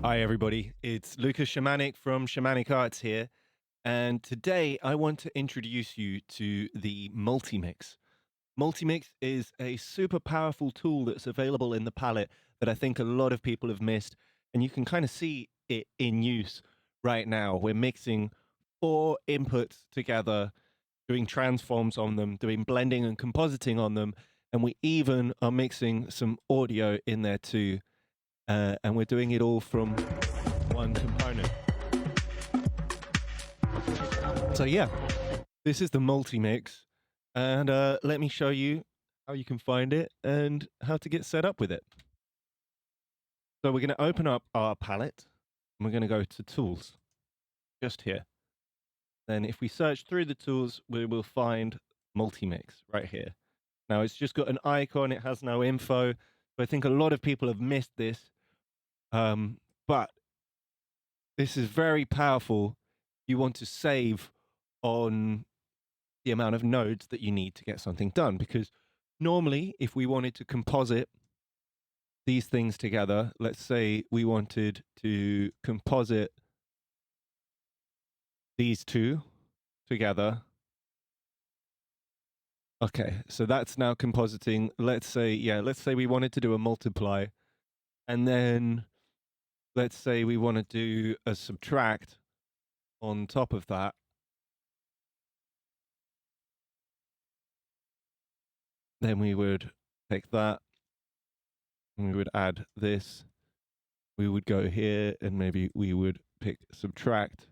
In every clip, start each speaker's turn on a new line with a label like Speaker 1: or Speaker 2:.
Speaker 1: Hi everybody, it's Lucas Shamanic from Shamanic Arts here, and today I want to introduce you to the multiMix. Multimix is a super powerful tool that's available in the palette that I think a lot of people have missed, and you can kind of see it in use right now. We're mixing four inputs together, doing transforms on them, doing blending and compositing on them, and we even are mixing some audio in there too. And we're doing it all from one component. So yeah, this is the multi-mix, and let me show you how you can find it and how to get set up with it. So we're going to open up our palette, and we're going to go to Tools, just here. Then if we search through the tools, we will find multi-mix right here. Now it's just got an icon, it has no info, so I think a lot of people have missed this. But this is very powerful. You want to save on the amount of nodes that you need to get something done, because normally if we wanted to composite these things together, let's say we wanted to composite these two together. Okay, so that's now compositing. Let's say we wanted to do a multiply, and then let's say we want to do a subtract on top of that. Then we would take that and we would add this. We would go here and maybe we would pick subtract,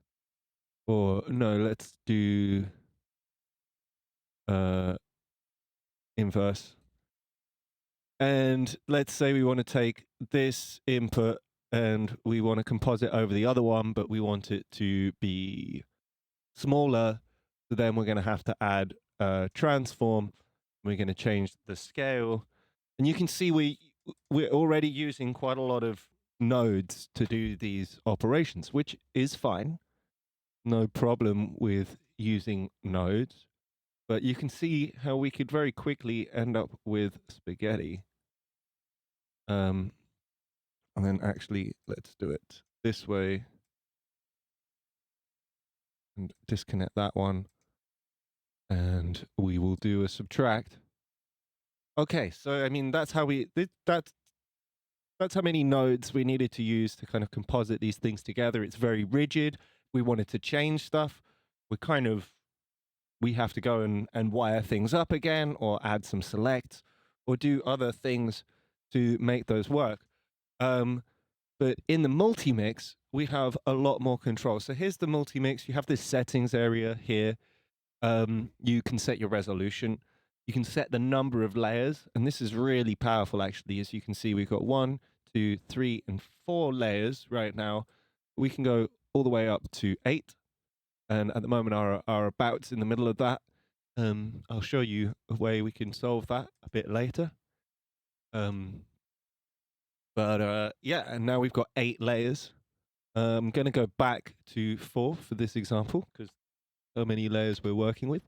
Speaker 1: or no, let's do inverse. And let's say we want to take this input and we want to composite over the other one, but we want it to be smaller. So then we're going to have to add a transform. We're going to change the scale. And you can see we're already using quite a lot of nodes to do these operations, which is fine. No problem with using nodes. But you can see how we could very quickly end up with spaghetti. And then actually, let's do it this way. And disconnect that one. And we will do a subtract. Okay, so I mean, that's how that's how many nodes we needed to use to kind of composite these things together. It's very rigid. We wanted to change stuff. We have to go and wire things up again, or add some selects, or do other things to make those work. But in the multi-mix, we have a lot more control. So here's the multi-mix. You have this settings area here. You can set your resolution. You can set the number of layers, and this is really powerful, actually. As you can see, we've got 1, 2, 3, and 4 layers right now. We can go all the way up to 8, and at the moment our about's in the middle of that. I'll show you a way we can solve that a bit later. Yeah, and now we've got 8 layers. I'm going to go back to 4 for this example, because so many layers we're working with.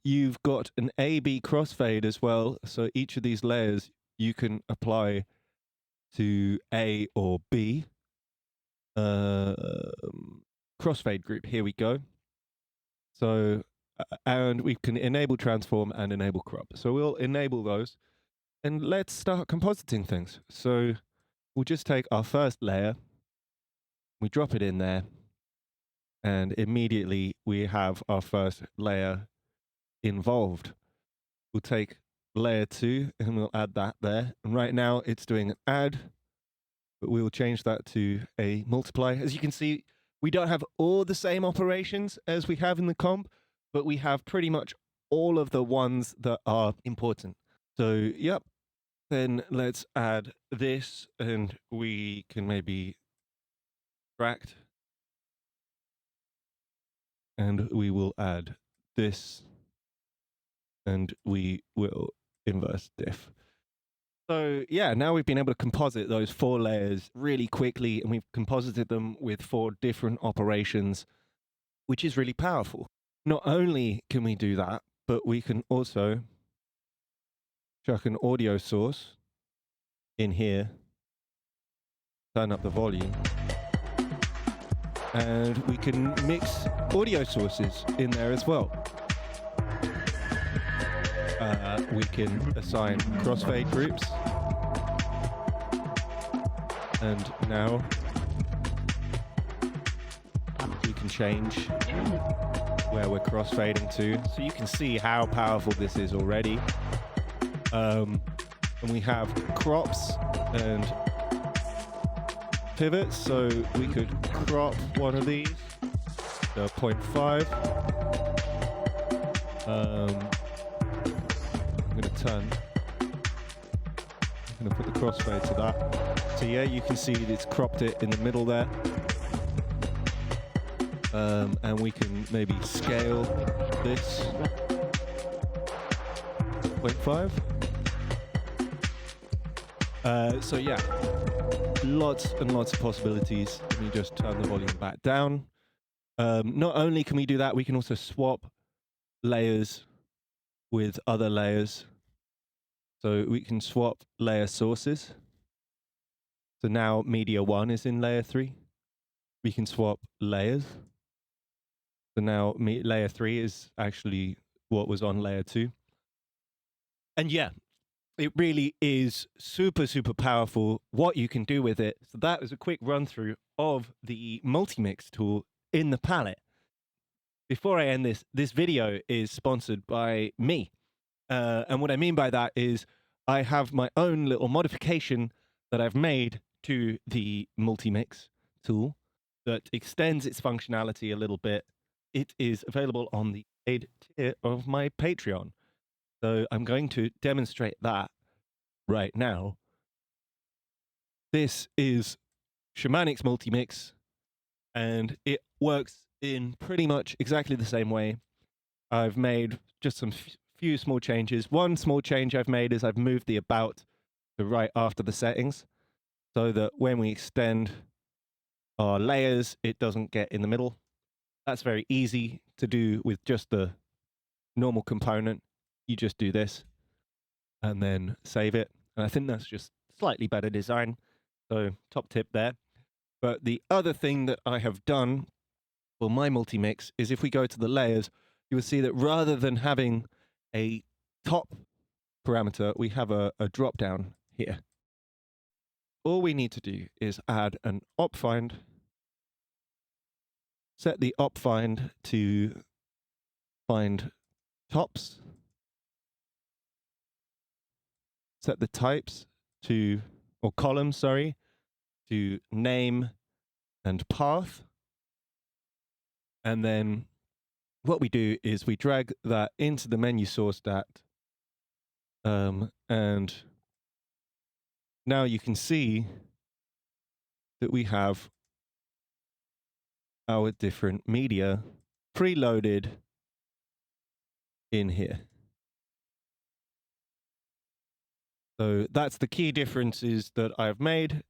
Speaker 1: You've got an A-B crossfade as well, so each of these layers you can apply to A or B. Crossfade group, here we go. So, and we can enable transform and enable crop. So we'll enable those, and let's start compositing things. So we'll just take our first layer, we drop it in there, and immediately we have our first layer involved. We'll take layer 2 and we'll add that there. And right now it's doing an add, but we will change that to a multiply. As you can see, we don't have all the same operations as we have in the comp, but we have pretty much all of the ones that are important. So, yep. Then let's add this, and we can maybe subtract. And we will add this, and we will inverse diff. So yeah, now we've been able to composite those 4 layers really quickly, and we've composited them with 4 different operations, which is really powerful. Not only can we do that, but we can also chuck an audio source in here turn up the volume. And we can mix audio sources in there as well. We can assign crossfade groups. And now we can change where we're crossfading to. So you can see how powerful this is already. And we have crops and pivots, so we could crop one of these to 0.5. I'm going to put the crossfade to that. So yeah, you can see it's cropped it in the middle there. And we can maybe scale this 0.5. So yeah, lots and lots of possibilities. Let me just turn the volume back down. Not only can we do that, we can also swap layers with other layers. So we can swap layer sources. So now media 1 is in layer 3. We can swap layers. So now layer 3 is actually what was on layer 2. And yeah, it really is super, super powerful what you can do with it. So that was a quick run through of the multiMix tool in the palette. Before I end this video is sponsored by me. And what I mean by that is I have my own little modification that I've made to the multiMix tool that extends its functionality a little bit. It is available on the paid tier of my Patreon. So I'm going to demonstrate that right now. This is Shamanic's multiMix, and it works in pretty much exactly the same way. I've made just some few small changes. One small change I've made is I've moved the about to right after the settings so that when we extend our layers, it doesn't get in the middle. That's very easy to do with just the normal component. You just do this and then save it. And I think that's just slightly better design. So top tip there. But the other thing that I have done for my multiMix is if we go to the layers, you will see that rather than having a top parameter, we have a drop down here. All we need to do is add an op find, set the op find to find tops, set the types to, or columns, sorry, to name and path. And then what we do is we drag that into the menu source stat. And now you can see that we have our different media preloaded in here. So that's the key differences that I've made.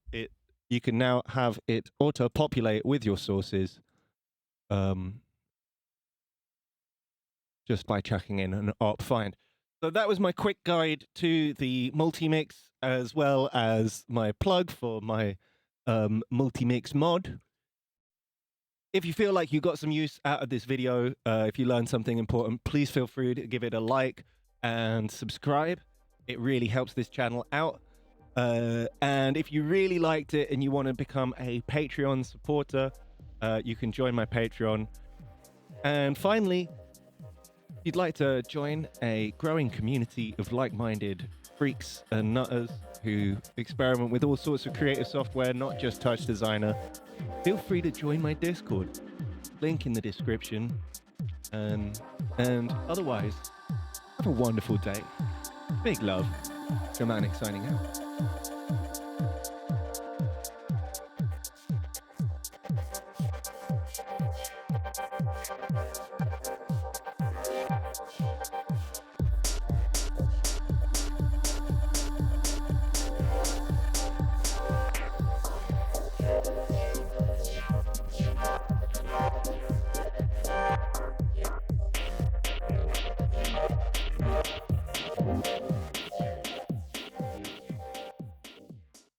Speaker 1: You can now have it auto-populate with your sources just by chucking in an op find. So that was my quick guide to the multiMix, as well as my plug for my multiMix mod. If you feel like you got some use out of this video, if you learned something important, please feel free to give it a like and subscribe. It really helps this channel out. And if you really liked it and you want to become a Patreon supporter, you can join my Patreon. And finally, if you'd like to join a growing community of like-minded freaks and nutters who experiment with all sorts of creative software, not just TouchDesigner, feel free to join my Discord. Link in the description. And otherwise, have a wonderful day. Big love. Shamanic signing out.